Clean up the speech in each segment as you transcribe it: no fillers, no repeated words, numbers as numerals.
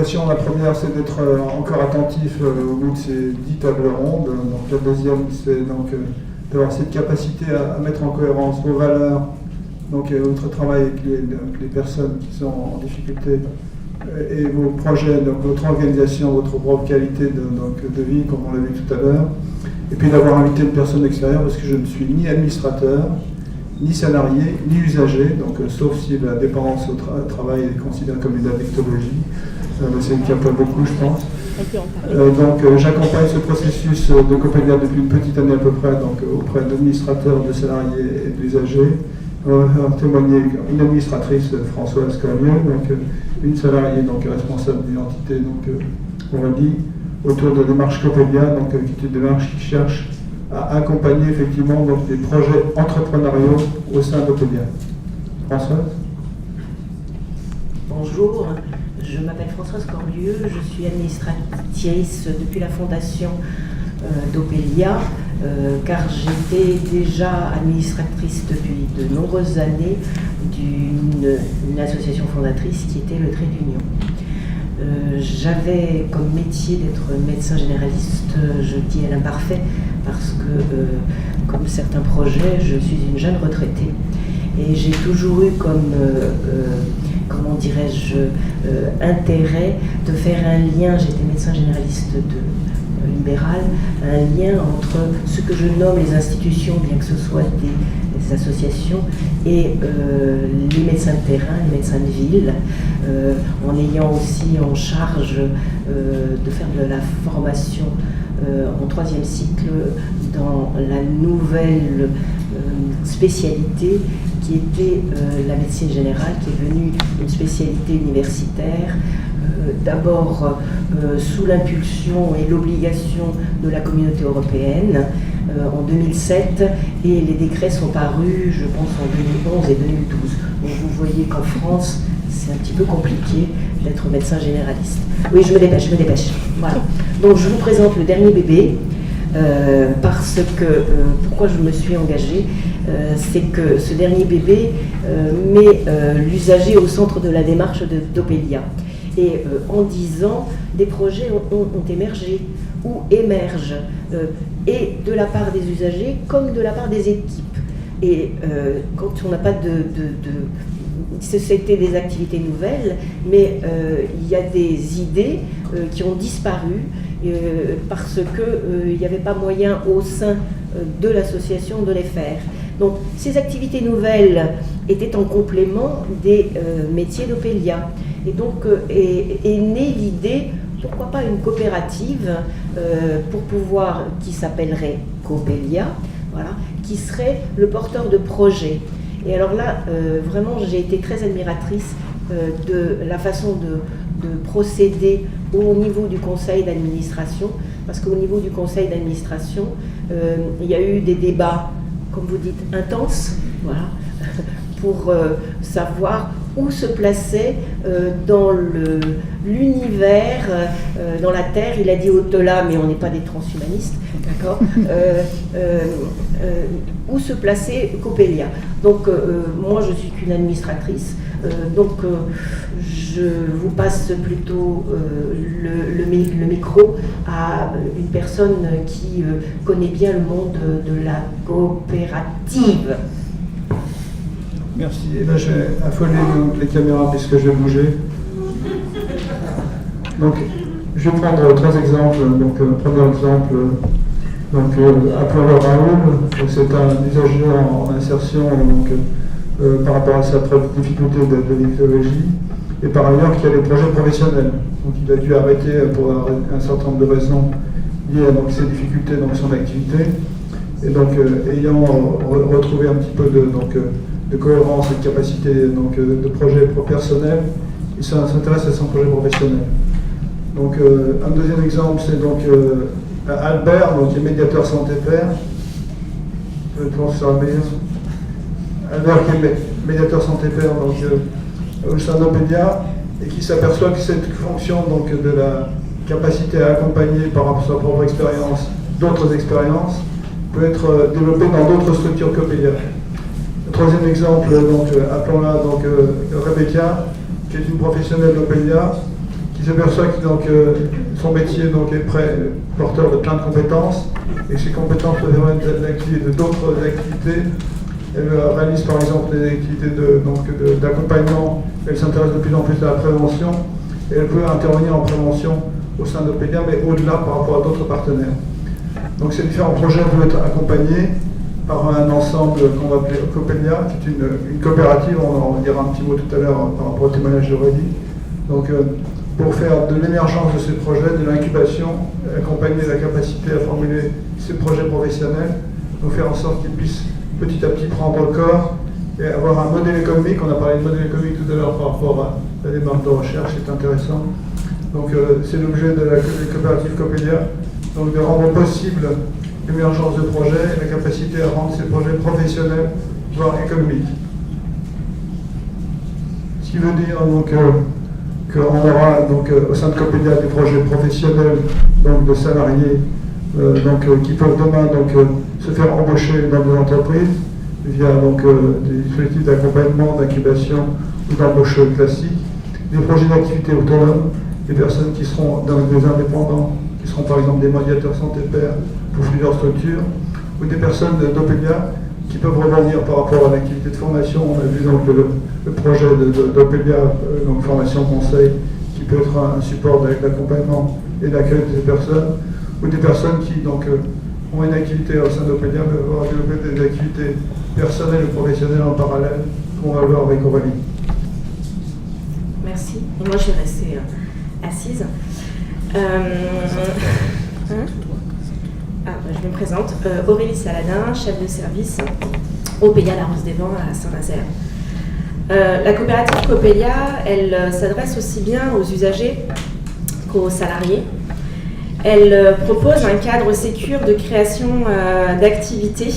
préoccupations. La première, c'est d'être encore attentif au bout de ces 10 tables rondes. Donc, la deuxième, c'est donc d'avoir cette capacité à mettre en cohérence vos valeurs, donc votre travail avec les personnes qui sont en difficulté et vos projets, donc votre organisation, votre propre qualité de vie, comme on l'a vu tout à l'heure. Et puis d'avoir invité une personne extérieure, parce que je ne suis ni administrateur, ni salarié, ni usager, donc sauf si la dépendance au travail est considérée comme une addictologie, c'est le cas pas beaucoup, je pense. Donc j'accompagne ce processus de Coppelia depuis une petite année à peu près, donc auprès d'administrateurs, de salariés et d'usagers. On va témoigner une administratrice, Françoise Collier, donc une salariée, donc responsable d'une entité, donc on l'a dit, autour de la démarche Coppelia, donc qui est une démarche qui cherche à accompagner effectivement donc, des projets entrepreneuriaux au sein de Coppelia. Françoise. Bonjour, je m'appelle Françoise Corlieu, je suis administratrice depuis la fondation d'Oppelia, car j'étais déjà administratrice depuis de nombreuses années d'une association fondatrice qui était le Trait d'Union. J'avais comme métier d'être médecin généraliste, je dis à l'imparfait, parce que, comme certains projets, je suis une jeune retraitée. Et j'ai toujours eu comme, comment dirais-je, intérêt de faire un lien, j'étais médecin généraliste libéral, un lien entre ce que je nomme les institutions, bien que ce soit des associations, et les médecins de terrain, les médecins de ville, en ayant aussi en charge de faire de la formation en 3e cycle dans la nouvelle spécialité qui était la médecine générale, qui est devenue une spécialité universitaire, d'abord sous l'impulsion et l'obligation de la communauté européenne en 2007, et les décrets sont parus, je pense, en 2011 et 2012. Donc vous voyez qu'en France, c'est un petit peu compliqué d'être médecin généraliste. Oui, je me dépêche. Voilà. Donc je vous présente le dernier bébé, parce que, pourquoi je me suis engagée, c'est que ce dernier bébé met l'usager au centre de la démarche d'Oppelia. Et en 10 ans, des projets ont émergé ou émergent, et de la part des usagers comme de la part des équipes. Et quand on n'a pas c'était des activités nouvelles, mais il y a des idées qui ont disparu parce qu'il n'y avait pas moyen au sein de l'association de les faire. Donc ces activités nouvelles étaient en complément des métiers d'Oppelia. Et donc est née l'idée, pourquoi pas une coopérative pour pouvoir, qui s'appellerait Coppelia, voilà, qui serait le porteur de projet. Et alors là, vraiment, j'ai été très admiratrice de la façon de procéder au niveau du conseil d'administration, parce qu'au niveau du conseil d'administration, il y a eu des débats, comme vous dites, intenses, voilà, pour savoir où se plaçait dans l'univers, dans la Terre. Il a dit au-delà, mais on n'est pas des transhumanistes, d'accord, où se plaçait Coppelia. Donc moi je suis qu'une administratrice, donc je vous passe plutôt le micro à une personne qui connaît bien le monde de la coopérative. Merci. Et là, je vais affoler les caméras puisque je vais bouger. Donc, je vais prendre 3 exemples. Donc, premier exemple, appelons-le Raoul. C'est un usager en insertion par rapport à sa propre difficulté de l'écologie, et par ailleurs qui a des projets professionnels. Donc, il a dû arrêter pour un certain nombre de raisons liées à ses difficultés dans son activité. Et donc, ayant retrouvé un petit peu de cohérence et de capacité de projet personnel, il s'intéresse à son projet professionnel. Donc un deuxième exemple, c'est donc Albert, qui est médiateur santé-père. Albert qui est médiateur santé-père au sein d'Oppelia, et qui s'aperçoit que cette fonction de la capacité à accompagner par rapport à sa propre expérience d'autres expériences peut être développée dans d'autres structures qu'Oppelia. Troisième exemple, appelons-la Rebecca, qui est une professionnelle d'Oppelia, qui qui s'aperçoit que son métier est porteur de plein de compétences, et ces compétences peuvent permettre d'activer d'autres activités. Elle réalise par exemple des activités d'accompagnement, elle s'intéresse de plus en plus à la prévention, et elle peut intervenir en prévention au sein d'Opelia, mais au-delà par rapport à d'autres partenaires. Donc ces différents projets peuvent être accompagnés par un ensemble qu'on va appeler Copelia, qui est une coopérative, on en dira un petit mot tout à l'heure par rapport au témoignage d'Aurélie. Donc pour faire de l'émergence de ces projets, de l'incubation, accompagner la capacité à formuler ces projets professionnels, donc faire en sorte qu'ils puissent petit à petit prendre corps et avoir un modèle économique. On a parlé de modèle économique tout à l'heure par rapport à la démarche de recherche, c'est intéressant. Donc c'est l'objet de la coopérative Copelia, donc de rendre possible l'émergence de projets et la capacité à rendre ces projets professionnels, voire économiques. Ce qui veut dire qu'on aura au sein de Copelia des projets professionnels, de salariés qui peuvent demain se faire embaucher dans des entreprises via des dispositifs d'accompagnement, d'incubation ou d'embauche classique, des projets d'activité autonome, des personnes qui seront des indépendants, qui seront par exemple des médiateurs santé pairs pour plusieurs structures, ou des personnes d'Opelia qui peuvent rebondir par rapport à l'activité de formation. On a vu le projet d'Opelia, formation conseil, qui peut être un support d'accompagnement et d'accueil de ces personnes, ou des personnes qui ont une activité au sein d'Opelia, mais vont développer des activités personnelles ou professionnelles en parallèle, qu'on va voir avec Aurélie. Merci. Et moi, je vais rester assise. Je me présente. Aurélie Saladin, chef de service Opelia La Rose des Vents à Saint-Nazaire. La coopérative Copelia, elle s'adresse aussi bien aux usagers qu'aux salariés. Elle propose un cadre sécure de création d'activités.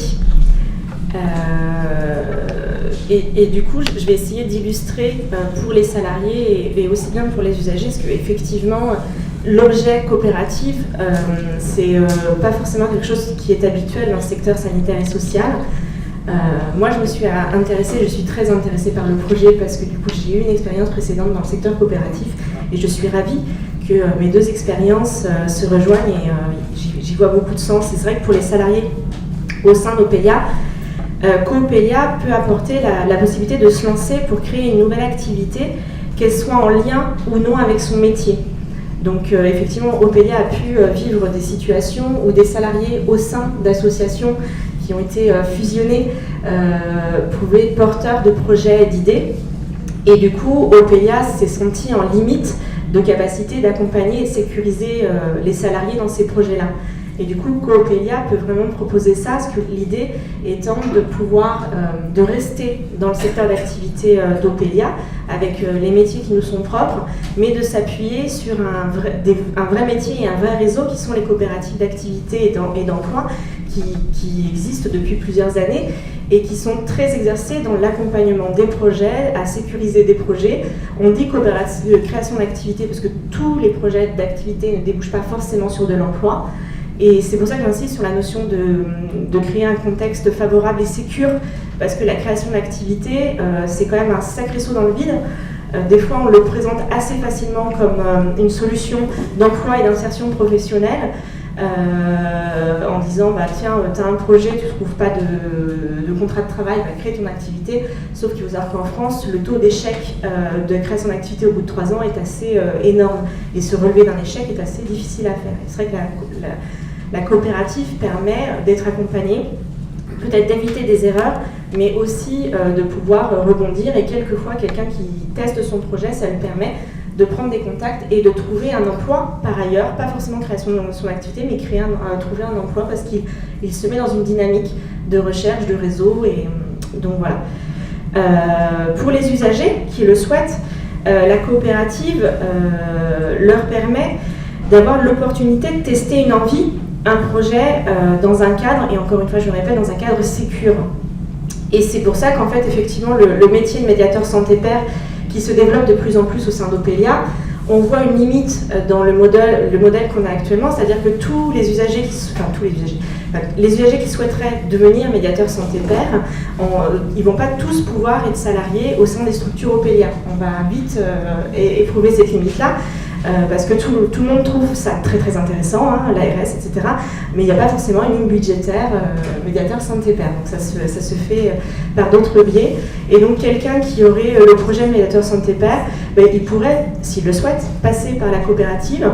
Et du coup, je vais essayer d'illustrer pour les salariés et aussi bien pour les usagers, parce qu'effectivement, l'objet coopératif, c'est pas forcément quelque chose qui est habituel dans le secteur sanitaire et social. Moi, je suis très intéressée par le projet parce que du coup, j'ai eu une expérience précédente dans le secteur coopératif et je suis ravie que mes deux expériences se rejoignent et j'y vois beaucoup de sens. Et c'est vrai que pour les salariés au sein d'Opelia, Copelia peut apporter la possibilité de se lancer pour créer une nouvelle activité, qu'elle soit en lien ou non avec son métier. Donc effectivement, Opelia a pu vivre des situations où des salariés au sein d'associations qui ont été fusionnés pouvaient être porteurs de projets et d'idées. Et du coup, Opelia s'est senti en limite de capacité d'accompagner et sécuriser les salariés dans ces projets-là. Et du coup, Copelia peut vraiment proposer ça, parce que l'idée étant de pouvoir de rester dans le secteur d'activité d'Opelia, avec les métiers qui nous sont propres, mais de s'appuyer sur un vrai métier et un vrai réseau qui sont les coopératives d'activité et d'emploi qui existent depuis plusieurs années et qui sont très exercées dans l'accompagnement des projets, à sécuriser des projets. On dit coopérative de création d'activité parce que tous les projets d'activité ne débouchent pas forcément sur de l'emploi. Et c'est pour ça que j'insiste sur la notion de créer un contexte favorable et sécure, parce que la création d'activité, c'est quand même un sacré saut dans le vide. Des fois, on le présente assez facilement comme une solution d'emploi et d'insertion professionnelle, en disant tiens, tu as un projet, tu ne trouves pas de contrat de travail, crée ton activité. Sauf qu'il faut savoir qu'en France, le taux d'échec de création d'activité au bout de 3 ans est assez énorme. Et se relever d'un échec est assez difficile à faire. Et c'est vrai que la coopérative permet d'être accompagnée, peut-être d'éviter des erreurs, mais aussi de pouvoir rebondir. Et quelquefois, quelqu'un qui teste son projet, ça lui permet de prendre des contacts et de trouver un emploi par ailleurs, pas forcément création de son activité, mais trouver un emploi parce qu'il se met dans une dynamique de recherche, de réseau. Et donc voilà. Pour les usagers qui le souhaitent, la coopérative leur permet d'avoir l'opportunité de tester une envie, un projet dans un cadre, et encore une fois je le répète, dans un cadre sécure. Et c'est pour ça qu'en fait effectivement le métier de médiateur santé-pair qui se développe de plus en plus au sein d'Opelia, on voit une limite dans le modèle qu'on a actuellement, c'est-à-dire que tous les usagers les usagers qui souhaiteraient devenir médiateurs santé-pair, ils ne vont pas tous pouvoir être salariés au sein des structures Opelia. On va vite éprouver cette limite-là. parce que tout le monde trouve ça très très intéressant, hein, l'ARS, etc. Mais il n'y a pas forcément une ligne budgétaire médiateur santé-père. Donc ça se fait par d'autres biais. Et donc quelqu'un qui aurait le projet médiateur santé-père, il pourrait, s'il le souhaite, passer par la coopérative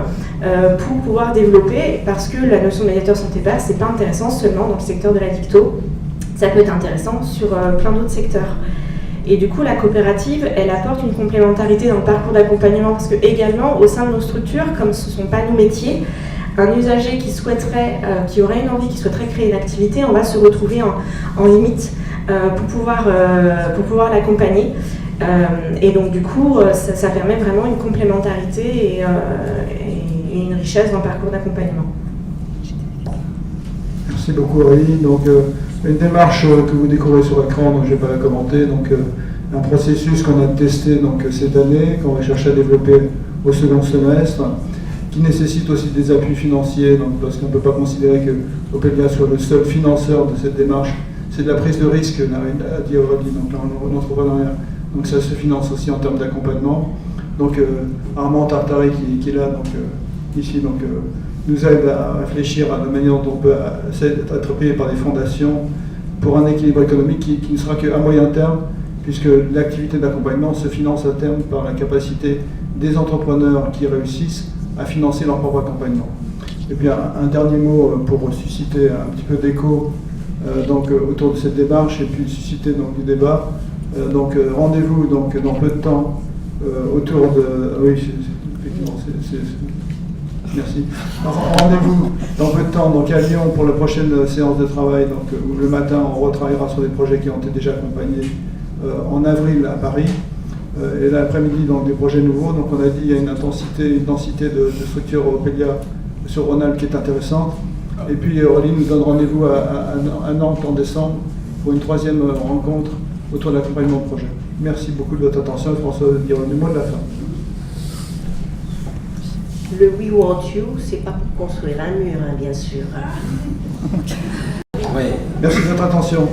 pour pouvoir développer, parce que la notion de médiateur santé-père, c'est pas intéressant seulement dans le secteur de la dicto, ça peut être intéressant sur plein d'autres secteurs. Et du coup, la coopérative, elle apporte une complémentarité dans le parcours d'accompagnement parce que également, au sein de nos structures, comme ce ne sont pas nos métiers, un usager qui aurait une envie, qui souhaiterait créer une activité, on va se retrouver en limite pour pouvoir l'accompagner. Et donc, du coup, ça permet vraiment une complémentarité et une richesse dans le parcours d'accompagnement. Merci beaucoup, Aurélie. Donc, une démarche que vous découvrez sur l'écran, donc je ne vais pas la commenter. Donc, un processus qu'on a testé donc, cette année, qu'on va chercher à développer au second semestre, qui nécessite aussi des appuis financiers, donc, parce qu'on ne peut pas considérer que Opelia soit le seul financeur de cette démarche. C'est de la prise de risque, a dit Aurélie, donc l'entrepreneuriat. Donc ça se finance aussi en termes d'accompagnement. Donc Armand Tartari qui est là, donc, ici, donc, nous aide à réfléchir à la manière dont on peut être payé par des fondations pour un équilibre économique qui ne sera qu'à moyen terme, puisque l'activité d'accompagnement se finance à terme par la capacité des entrepreneurs qui réussissent à financer leur propre accompagnement. Et puis un dernier mot pour susciter un petit peu d'écho autour de cette démarche et puis susciter donc, du débat. Rendez-vous donc, dans peu de temps autour de... Oui, effectivement, merci. Rendez-vous dans peu de temps donc, à Lyon pour la prochaine séance de travail, donc, où le matin on retravaillera sur des projets qui ont été déjà accompagnés en avril à Paris. Et l'après-midi, donc des projets nouveaux. Donc on a dit qu'il y a une densité de structure Opelia sur Rhône-Alpes qui est intéressante. Et puis Aurélie nous donne rendez-vous à Nantes en décembre pour une troisième rencontre autour de l'accompagnement de projet. Merci beaucoup de votre attention. François va dire le mot de la fin. Le We Want You, c'est pas pour construire un mur, hein, bien sûr. Merci de votre attention.